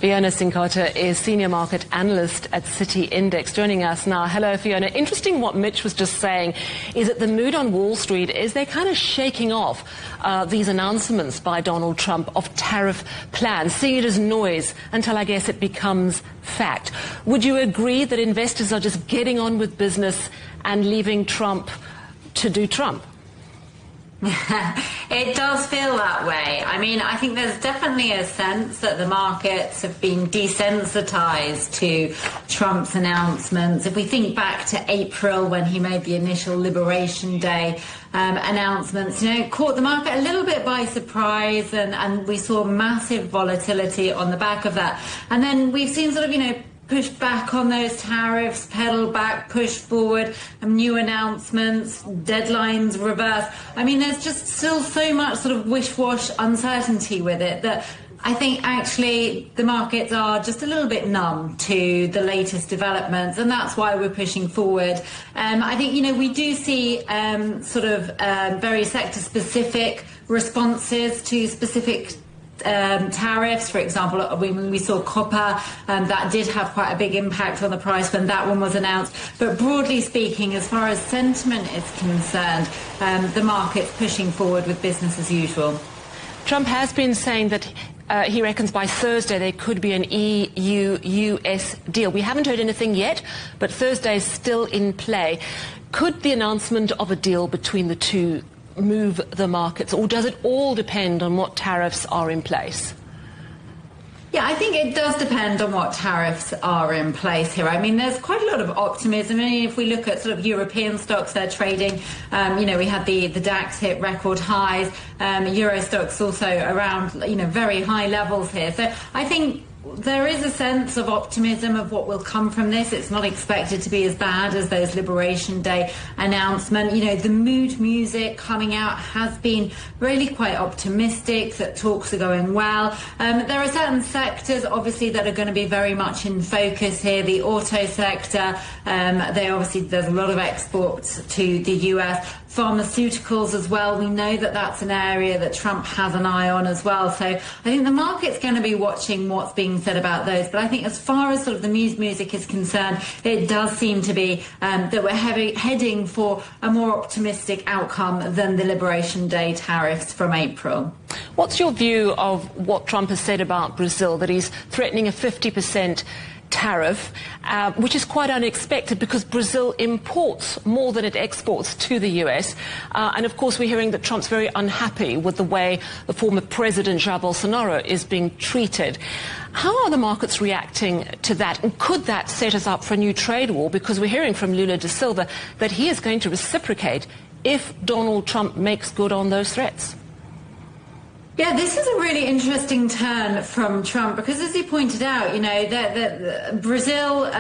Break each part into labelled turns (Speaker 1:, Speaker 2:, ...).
Speaker 1: Fiona Cincotta is Senior Market Analyst at Citi Index, joining us now. Hello, Fiona. Interesting what Mitch was just saying is that the mood on Wall Street is they're kind of shaking off these announcements by Donald Trump of tariff plans, seeing it as noise until I guess it becomes fact. Would you agree that investors are just getting on with business and leaving Trump to do Trump?
Speaker 2: It does feel that way. I mean, I think there's definitely a sense that the markets have been desensitized to Trump's announcements. If we think back to April when he made the initial Liberation Day announcements, it caught the market a little bit by surprise, and we saw massive volatility on the back of that. And then we've seen sort of, push back on those tariffs, pedal back, push forward, new announcements, deadlines reverse. I mean, there's just still so much sort of wish-wash uncertainty with it that I think actually the markets are just a little bit numb to the latest developments, and that's why we're pushing forward. I think, we do see very sector-specific responses to specific tariffs. For example, when we saw copper, that did have quite a big impact on the price when that one was announced. But broadly speaking, as far as sentiment is concerned, the market's pushing forward with business as usual.
Speaker 1: Trump has been saying that he reckons by Thursday there could be an EU-US deal. We haven't heard anything yet, but Thursday is still in play. Could the announcement of a deal between the two move the markets, or does it all depend on what tariffs are in place?
Speaker 2: Yeah, I think it does depend on what tariffs are in place here. I mean, there's quite a lot of optimism. I mean, if we look at sort of European stocks, they're trading, we had the DAX hit record highs, Euro stocks also around, very high levels here. So I think there is a sense of optimism of what will come from this. It's not expected to be as bad as those Liberation Day announcements. The mood music coming out has been really quite optimistic, that talks are going well. There are certain sectors, obviously, that are going to be very much in focus here. The auto sector, there's a lot of exports to the US. Pharmaceuticals as well. We know that that's an area that Trump has an eye on as well. So I think the market's going to be watching what's being said about those. But I think as far as sort of the music is concerned, it does seem to be that we're heading for a more optimistic outcome than the Liberation Day tariffs from April.
Speaker 1: What's your view of what Trump has said about Brazil, that he's threatening a 50% tariff, which is quite unexpected because Brazil imports more than it exports to the US. And of course, we're hearing that Trump's very unhappy with the way the former president, Jair Bolsonaro, is being treated. How are the markets reacting to that? And could that set us up for a new trade war? Because we're hearing from Lula da Silva that he is going to reciprocate if Donald Trump makes good on those threats.
Speaker 2: Yeah, this is a really interesting turn from Trump because, as you pointed out, that Brazil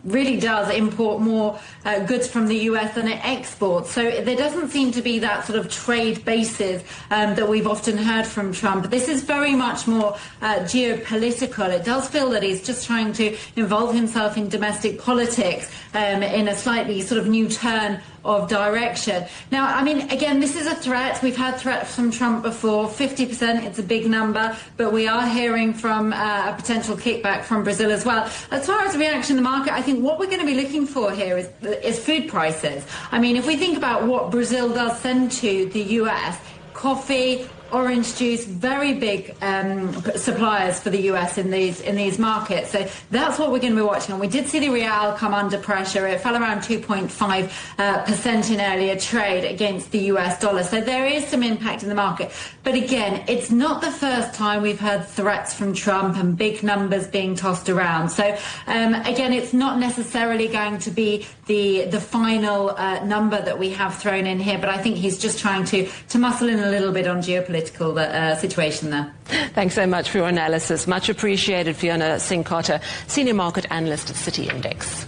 Speaker 2: really does import more goods from the US than it exports. So there doesn't seem to be that sort of trade basis that we've often heard from Trump. This is very much more geopolitical. It does feel that he's just trying to involve himself in domestic politics in a slightly sort of new turn of direction. Now, I mean, again, this is a threat. We've had threats from Trump before. 50%, it's a big number, but we are hearing from a potential kickback from Brazil as well. As far as the reaction in the market, I think what we're going to be looking for here is food prices. I mean, if we think about what Brazil does send to the US, coffee, orange juice, very big suppliers for the US in these markets. So that's what we're going to be watching. And we did see the real come under pressure. It fell around 2.5% in earlier trade against the US dollar. So there is some impact in the market. But again, it's not the first time we've heard threats from Trump and big numbers being tossed around. So again, it's not necessarily going to be the final number that we have thrown in here. But I think he's just trying to muscle in a little bit on geopolitical situation there.
Speaker 1: Thanks so much for your analysis. Much appreciated, Fiona Cincotta, Senior Market Analyst at Citi Index.